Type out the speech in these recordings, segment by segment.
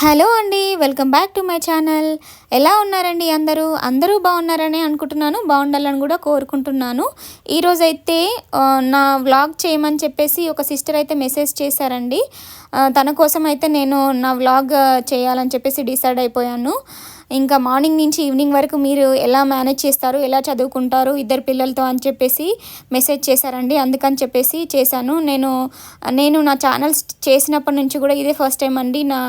Hello అండి. Welcome back to my channel. ఎలా ఉన్నారండి అందరూ? అందరూ బాగున్నారని అనుకుంటున్నాను. బాగుండాలని కూడా కోరుకుంటున్నాను. ఈరోజైతే నా వ్లాగ్ చేయమని చెప్పేసి ఒక సిస్టర్ అయితే మెసేజ్ చేశారండి. తన కోసం అయితే నేను నా వ్లాగ్ చేయాలని చెప్పేసి డిసైడ్ అయిపోయాను. ఇంకా మార్నింగ్ నుంచి ఈవినింగ్ వరకు మీరు ఎలా మేనేజ్ చేస్తారు, ఎలా చదువుకుంటారు ఇద్దరు పిల్లలతో అని చెప్పేసి మెసేజ్ చేశారండి. అందుకని చెప్పేసి చేశాను. నేను నా ఛానల్స్ చేసినప్పటి నుంచి కూడా ఇదే ఫస్ట్ టైం అండి నా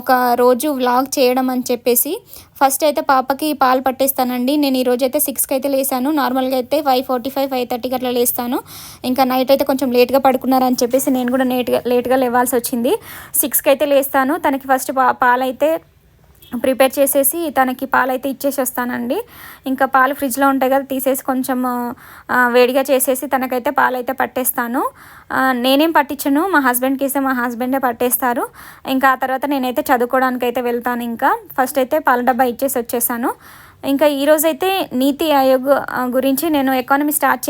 ఒక రోజు వ్లాగ్ చేయడం అని చెప్పేసి. ఫస్ట్ అయితే పాపకి పాలు పట్టేస్తానండి. నేను ఈరోజు అయితే 6కి అయితే లేసాను. నార్మల్గా అయితే 5:45 5:30కి అట్లా లేస్తాను. ఇంకా నైట్ అయితే కొంచెం లేట్గా పడుకున్నారని చెప్పేసి నేను కూడా లేట్గా లేవాల్సి వచ్చింది. 6కి అయితే లేస్తాను. తనకి ఫస్ట్ పాలైతే ప్రిపేర్ చేసేసి తనకి పాలైతే ఇచ్చేసి వస్తానండి. ఇంకా పాలు ఫ్రిడ్జ్లో ఉంటాయి కదా, తీసేసి కొంచెం వేడిగా చేసేసి తనకైతే పాలైతే పట్టేస్తాను. నేనేం పట్టించను, మా హస్బెండ్కి ఇస్తే మా హస్బెండే పట్టేస్తారు. ఇంకా ఆ తర్వాత నేనైతే చదువుకోవడానికి అయితే వెళ్తాను. ఇంకా ఫస్ట్ అయితే పాల డబ్బా ఇచ్చేసి వచ్చేసాను. ఇంకా ఈరోజైతే నీతి ఆయోగ్ గురించి నేను ఎకానమీ స్టార్ట్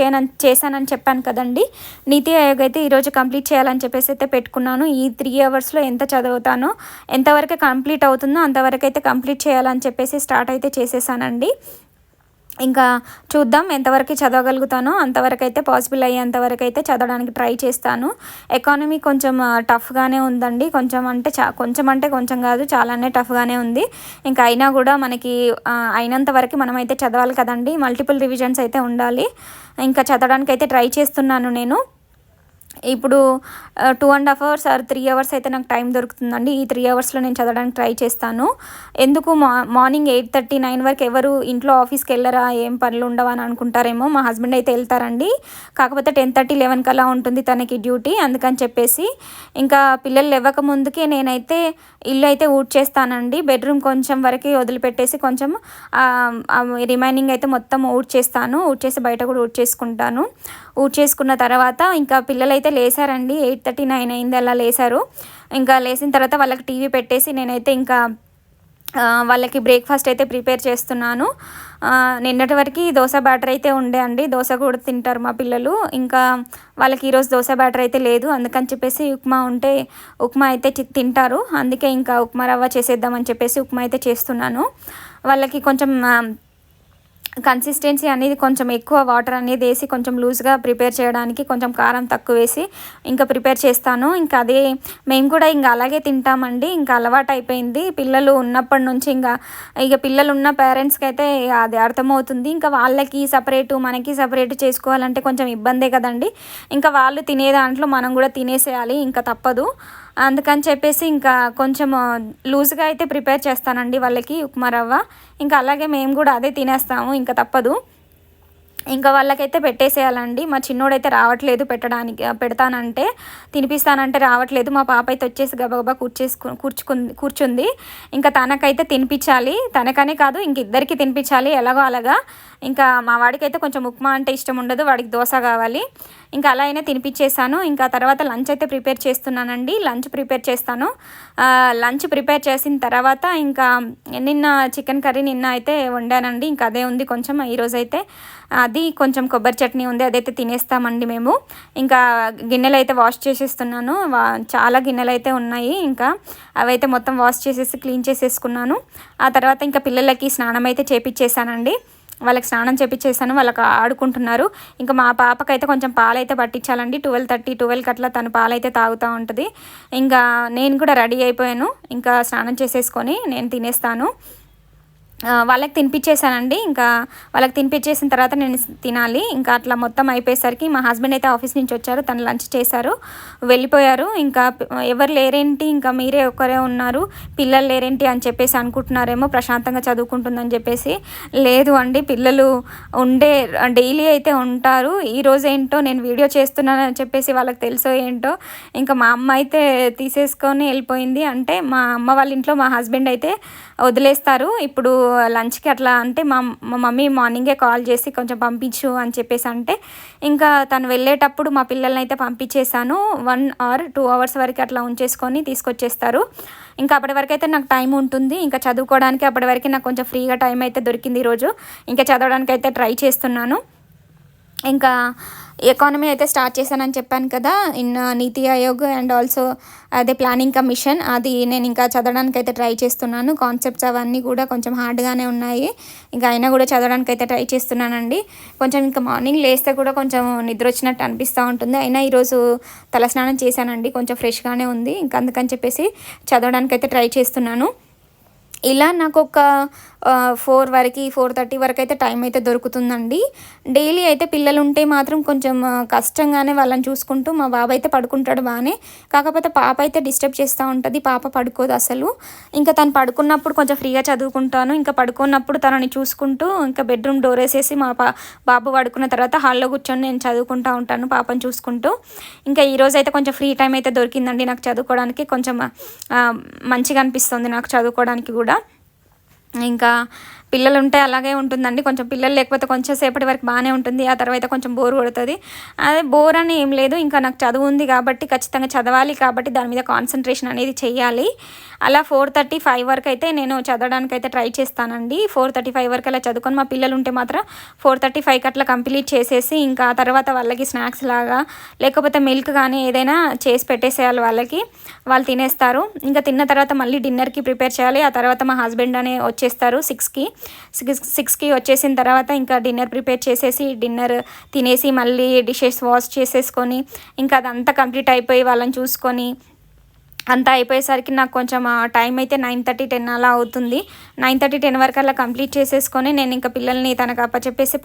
చేశానని చెప్పాను కదండి. నీతి ఆయోగ్ అయితే ఈరోజు కంప్లీట్ చేయాలని చెప్పేసి అయితే పెట్టుకున్నాను. ఈ 3 అవర్స్లో ఎంత చదువుతానో, ఎంతవరకు కంప్లీట్ అవుతుందో అంతవరకు అయితే కంప్లీట్ చేయాలని చెప్పేసి స్టార్ట్ అయితే చేసేసానండి. ఇంకా చూద్దాం ఎంతవరకు చదవగలుగుతానో అంతవరకు అయితే, పాసిబుల్ అయ్యేంతవరకు అయితే చదవడానికి ట్రై చేస్తాను. ఎకానమీ కొంచెం టఫ్గానే ఉందండి. కొంచెం కాదు, చాలానే టఫ్గానే ఉంది. ఇంకా అయినా కూడా మనకి అయినంత వరకు మనం అయితే చదవాలి కదండి. మల్టిపుల్ రివిజన్స్ అయితే ఉండాలి. ఇంకా చదవడానికి అయితే ట్రై చేస్తున్నాను నేను. ఇప్పుడు 2.5 అవర్స్ ఆర్ 3 అవర్స్ అయితే నాకు టైం దొరుకుతుందండి. ఈ 3 అవర్స్లో నేను చదవడానికి ట్రై చేస్తాను. ఎందుకు మార్నింగ్ 8:30 9 వరకు ఎవరు ఇంట్లో ఆఫీస్కి వెళ్ళరా, ఏం పనులు ఉండవా అని అనుకుంటారేమో. మా హస్బెండ్ అయితే వెళ్తారండి. కాకపోతే 10:30 11 కల్లా ఉంటుంది తనకి డ్యూటీ. అందుకని చెప్పేసి ఇంకా పిల్లలు లేవక ముందుకే నేనైతే ఇల్లు అయితే ఊడ్చేస్తానండి. బెడ్రూమ్ కొంచెం వరకు వదిలిపెట్టేసి కొంచెం రిమైనింగ్ అయితే మొత్తం ఊడ్చేసి బయట కూడా ఊడ్చేసుకున్న తర్వాత ఇంకా పిల్లలైతే లేసారండి. 8:30 9 అయింది, అలా లేసారు. ఇంకా లేచిన తర్వాత వాళ్ళకి టీవీ పెట్టేసి నేనైతే ఇంకా వాళ్ళకి బ్రేక్ఫాస్ట్ అయితే ప్రిపేర్ చేస్తున్నాను. నిన్నటి వరకు దోశ బ్యాటర్ అయితే ఉండే అండి. దోశ కూడా తింటారు మా పిల్లలు. ఇంకా వాళ్ళకి ఈరోజు దోశ బ్యాటర్ అయితే లేదు. అందుకని చెప్పేసి ఉప్మా అయితే తింటారు. అందుకే ఇంకా ఉప్మా రవ్వ చేసేద్దామని చెప్పేసి ఉప్మా అయితే చేస్తున్నాను. వాళ్ళకి కొంచెం కన్సిస్టెన్సీ అనేది కొంచెం ఎక్కువ వాటర్ అనేది వేసి కొంచెం లూజ్గా ప్రిపేర్ చేయడానికి కొంచెం కారం తక్కువ వేసి ఇంకా ప్రిపేర్ చేస్తాను. ఇంకా అదే మేము కూడా ఇంకా అలాగే తింటామండి. ఇంకా అలవాటు అయిపోయింది పిల్లలు ఉన్నప్పటి నుంచి. ఇక పిల్లలు ఉన్న పేరెంట్స్కి అయితే అది అర్థమవుతుంది. ఇంకా వాళ్ళకి సపరేటు మనకి సపరేటు చేసుకోవాలంటే కొంచెం ఇబ్బందే కదండి. ఇంకా వాళ్ళు తినే దాంట్లో మనం కూడా తినేసేయాలి, ఇంకా తప్పదు. అందుకని చెప్పేసి ఇంకా కొంచెం లూజ్గా అయితే ప్రిపేర్ చేస్తానండి వాళ్ళకి ఉప్మా రవ్వ. ఇంకా అలాగే మేము కూడా అదే తినేస్తాము, ఇంకా తప్పదు. ఇంకా వాళ్ళకైతే పెట్టేసేయాలండి. మా చిన్నోడైతే రావట్లేదు పెడతానంటే, తినిపిస్తానంటే రావట్లేదు. మా పాప అయితే వచ్చేసి గబగబా కూర్చుంది. ఇంకా తనకైతే తినిపించాలి. తనకనే కాదు, ఇంక ఇద్దరికి తినిపించాలి ఎలాగో అలాగా. ఇంకా మా వాడికైతే కొంచెం ఉప్మా అంటే ఇష్టం ఉండదు, వాడికి దోశ కావాలి. ఇంకా అలా అయినా తినిపించేసాను. ఇంకా తర్వాత లంచ్ అయితే ప్రిపేర్ చేస్తున్నానండి. లంచ్ ప్రిపేర్ చేసిన తర్వాత ఇంకా నిన్న చికెన్ కర్రీ అయితే వండానండి. ఇంకా అదే ఉంది కొంచెం. ఈరోజైతే అది కొంచెం కొబ్బరి చట్నీ ఉంది, అదైతే తినేస్తామండి మేము. ఇంకా గిన్నెలు అయితే వాష్ చేసేస్తున్నాను. చాలా గిన్నెలు అయితే ఉన్నాయి. ఇంకా అవైతే మొత్తం వాష్ చేసేసి క్లీన్ చేసేసుకున్నాను. ఆ తర్వాత ఇంకా పిల్లలకి స్నానం అయితే చేపించేసానండి. వాళ్ళకి స్నానం చేపించేసాను, వాళ్ళకి ఆడుకుంటున్నారు. ఇంకా మా పాపకైతే కొంచెం పాలైతే పట్టించాలండి. 12:30 12కి అట్లా తను పాలైతే తాగుతూ ఉంటుంది. ఇంకా నేను కూడా రెడీ అయిపోయాను. ఇంకా స్నానం చేసేసుకొని నేను తినేస్తాను. వాళ్ళకి తినిపించేసానండి. ఇంకా వాళ్ళకి తినిపించేసిన తర్వాత నేను తినాలి. ఇంకా అట్లా మొత్తం అయిపోయేసరికి మా హస్బెండ్ అయితే ఆఫీస్ నుంచి వచ్చారు, తను లంచ్ చేశారు, వెళ్ళిపోయారు. ఇంకా ఎవరు లేరేంటి, ఇంకా మీరే ఒక్కరే ఉన్నారు, పిల్లలు లేరేంటి అని చెప్పేసి అనుకుంటున్నారేమో, ప్రశాంతంగా చదువుకుంటుందని చెప్పేసి. లేదు అండి, పిల్లలు డైలీ అయితే ఉంటారు. ఈరోజు ఏంటో నేను వీడియో చేస్తున్నానని చెప్పేసి వాళ్ళకి తెలుసో ఏంటో, ఇంకా మా అమ్మ అయితే తీసేసుకొని వెళ్ళిపోయింది. అంటే మా అమ్మ వాళ్ళ ఇంట్లో మా హస్బెండ్ అయితే వదిలేస్తారు. ఇప్పుడు లంచ్కి అట్లా అంటే మా మమ్మీ మార్నింగే కాల్ చేసి కొంచెం పంపించు అని చెప్పేసి అంటే ఇంకా తను వెళ్ళేటప్పుడు మా పిల్లల్ని అయితే పంపించేశాను. 1 or 2 అవర్స్ వరకు అట్లా ఉంచేసుకొని తీసుకొచ్చేస్తారు. ఇంకా అప్పటి వరకు అయితే నాకు టైం ఉంటుంది. ఇంకా చదువుకోవడానికి అప్పటి వరకు నాకు కొంచెం ఫ్రీగా టైం అయితే దొరికింది ఈరోజు. ఇంకా చదవడానికి అయితే ట్రై చేస్తున్నాను. ఇంకా ఎకానమీ అయితే స్టార్ట్ చేశానని చెప్పాను కదా, in NITI Aayog and also అదే ప్లానింగ్ కమిషన్. అది నేను ఇంకా చదవడానికి అయితే ట్రై చేస్తున్నాను. కాన్సెప్ట్స్ అవన్నీ కూడా కొంచెం హార్డ్గానే ఉన్నాయి, ఇంకా అయినా కూడా చదవడానికి అయితే ట్రై చేస్తున్నానండి. కొంచెం ఇంకా మార్నింగ్ లేస్తే కూడా కొంచెం నిద్ర వచ్చినట్టు అనిపిస్తూ ఉంటుంది. అయినా ఈరోజు తలస్నానం చేశానండి, కొంచెం ఫ్రెష్గానే ఉంది. ఇంకా అందుకని చెప్పేసి చదవడానికి అయితే ట్రై చేస్తున్నాను. ఇలా నాకు ఒక 4:30 వరకు అయితే టైం అయితే దొరుకుతుందండి. డైలీ అయితే పిల్లలు ఉంటే మాత్రం కొంచెం కష్టంగానే వాళ్ళని చూసుకుంటూ మా బాబు అయితే పడుకుంటాడు బాగానే. కాకపోతే పాప అయితే డిస్టర్బ్ చేస్తూ ఉంటుంది, పాప పడుకోదు అసలు. ఇంకా తను పడుకున్నప్పుడు కొంచెం ఫ్రీగా చదువుకుంటాను, ఇంకా పడుకున్నప్పుడు తనని చూసుకుంటూ ఇంకా బెడ్రూమ్ డోర్ వేసేసి మా బాబు పడుకున్న తర్వాత హాల్లో కూర్చొని నేను చదువుకుంటూ ఉంటాను పాపను చూసుకుంటూ. ఇంకా ఈరోజు అయితే కొంచెం ఫ్రీ టైం అయితే దొరికిందండి నాకు చదువుకోవడానికి. కొంచెం మంచిగా అనిపిస్తుంది నాకు చదువుకోవడానికి కూడా. ఇంకా పిల్లలు ఉంటే అలాగే ఉంటుందండి, కొంచెం పిల్లలు లేకపోతే కొంచెం సేపటి వరకు బాగానే ఉంటుంది, ఆ తర్వాత కొంచెం బోర్ కొడుతుంది. అదే బోర్ అని ఏం లేదు, ఇంకా నాకు చదువు ఉంది కాబట్టి ఖచ్చితంగా చదవాలి కాబట్టి దాని మీద కాన్సన్ట్రేషన్ అనేది చెయ్యాలి. అలా 4:35 వరకు అయితే నేను చదవడానికి అయితే ట్రై చేస్తానండి. 4:35 వరకు అలా చదువుకొని మా పిల్లలు ఉంటే మాత్రం 4:35కి అట్లా కంప్లీట్ చేసేసి ఇంకా తర్వాత వాళ్ళకి స్నాక్స్ లాగా లేకపోతే మిల్క్ కానీ ఏదైనా చేసి పెట్టేసేయాలి వాళ్ళకి, వాళ్ళు తినేస్తారు. ఇంకా తిన్న తర్వాత మళ్ళీ డిన్నర్కి ప్రిపేర్ చేయాలి. ఆ తర్వాత మా హస్బెండ్ అనే వచ్చేస్తారు 6కి వచ్చేసిన తర్వాత ఇంకా డిన్నర్ ప్రిపేర్ చేసేసి డిన్నర్ తినేసి మళ్ళీ డిషెస్ వాష్ చేసేసుకొని ఇంకా అదంతా కంప్లీట్ అయిపోయి వాళ్ళని చూసుకొని అంతా అయిపోయేసరికి నాకు కొంచెం టైం అయితే 9:30, 10 అలా అవుతుంది. 9:30, 10 వరకు అలా కంప్లీట్ చేసేసుకొని నేను ఇంకా పిల్లల్ని తనకు అప్పచెప్పేసి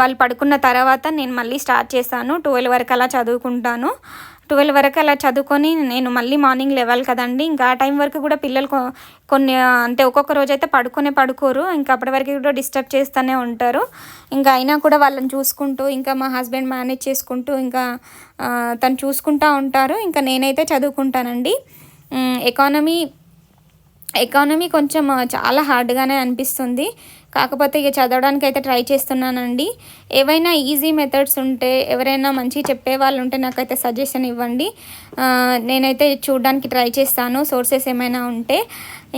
వాళ్ళు పడుకున్న తర్వాత నేను మళ్ళీ స్టార్ట్ చేశాను. 12 వరకు అలా చదువుకుంటాను. 12 వరకు అలా చదువుకొని నేను మళ్ళీ మార్నింగ్ లేవాలి కదండి. ఇంకా ఆ టైం వరకు కూడా పిల్లలు కొన్ని అంటే ఒక్కొక్క రోజు అయితే పడుకోరు, ఇంకా అప్పటి వరకు కూడా డిస్టర్బ్ చేస్తూనే ఉంటారు. ఇంకా అయినా కూడా వాళ్ళని చూసుకుంటూ ఇంకా మా హస్బెండ్ మేనేజ్ చేసుకుంటూ ఇంకా తను చూసుకుంటూ ఉంటారు. ఇంకా నేనైతే చదువుకుంటానండి. ఎకానమీ కొంచెం చాలా హార్డ్గానే అనిపిస్తుంది, కాకపోతే ఇక చదవడానికి అయితే ట్రై చేస్తున్నానండి. ఏవైనా ఈజీ మెథడ్స్ ఉంటే ఎవరైనా మంచి చెప్పే వాళ్ళు ఉంటే నాకైతే సజెషన్ ఇవ్వండి, నేనైతే చూడడానికి ట్రై చేస్తాను సోర్సెస్ ఏమైనా ఉంటే.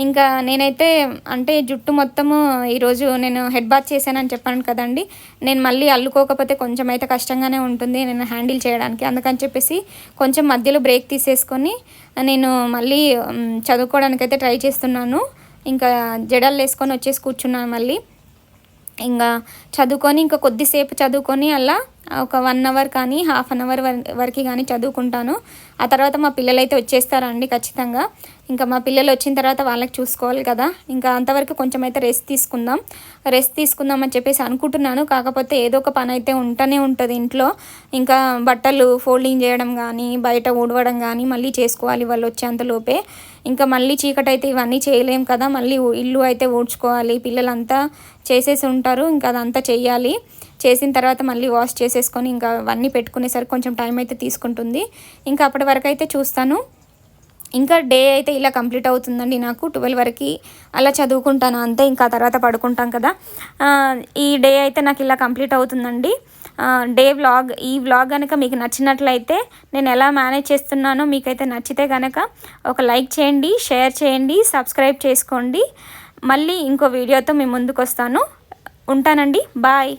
ఇంకా నేనైతే అంటే జుట్టు మొత్తము ఈరోజు నేను హెడ్ బాత్ చేశానని చెప్పాను కదండి, నేను మళ్ళీ అల్లుకోకపోతే కొంచెం అయితే కష్టంగానే ఉంటుంది నేను హ్యాండిల్ చేయడానికి. అందుకని చెప్పేసి కొంచెం మధ్యలో బ్రేక్ తీసేసుకొని నేను మళ్ళీ చదువుకోవడానికి అయితే ట్రై చేస్తున్నాను. ఇంకా జడలు వేసుకొని వచ్చేసి కూర్చున్నాను మళ్ళీ. ఇంకా చదువుకొని ఇంకా కొద్దిసేపు చదువుకొని అలా ఒక 1 అవర్ కానీ హాఫ్ అన్ అవర్ వరకు కానీ చదువుకుంటాను. ఆ తర్వాత మా పిల్లలు అయితే వచ్చేస్తారండి ఖచ్చితంగా. ఇంకా మా పిల్లలు వచ్చిన తర్వాత వాళ్ళకి చూసుకోవాలి కదా, ఇంకా అంతవరకు కొంచెం అయితే రెస్ట్ తీసుకుందాం అని చెప్పేసి అనుకుంటున్నాను. కాకపోతే ఏదో ఒక పని అయితే ఉంటూనే ఉంటుంది ఇంట్లో. ఇంకా బట్టలు ఫోల్డింగ్ చేయడం కానీ బయట ఊడవడం కానీ మళ్ళీ చేసుకోవాలి వాళ్ళు వచ్చేంతలోపే. ఇంకా మళ్ళీ చీకటి అయితే ఇవన్నీ చేయలేం కదా, మళ్ళీ ఇల్లు అయితే ఊడ్చుకోవాలి, పిల్లలంతా చేసేసి ఉంటారు, ఇంకా అదంతా చెయ్యాలి. చేసిన తర్వాత మళ్ళీ వాష్ చేసేసుకొని ఇంకా అవన్నీ పెట్టుకునేసరికి కొంచెం టైం అయితే తీసుకుంటుంది. ఇంకా అప్పటి వరకు అయితే చూస్తాను. ఇంకా డే అయితే ఇలా కంప్లీట్ అవుతుందండి నాకు. 12 వరకు అలా చదువుకుంటాను అంతే, ఇంకా తర్వాత పడుకుంటాం కదా. ఈ డే అయితే నాకు ఇలా కంప్లీట్ అవుతుందండి. ఈ వ్లాగ్ కనుక మీకు నచ్చినట్లయితే నేను ఎలా మేనేజ్ చేస్తున్నానో మీకైతే నచ్చితే కనుక ఒక లైక్ చేయండి, షేర్ చేయండి, సబ్స్క్రైబ్ చేసుకోండి. మళ్ళీ ఇంకో వీడియోతో మీ ముందుకు వస్తాను. ఉంటానండి, బాయ్.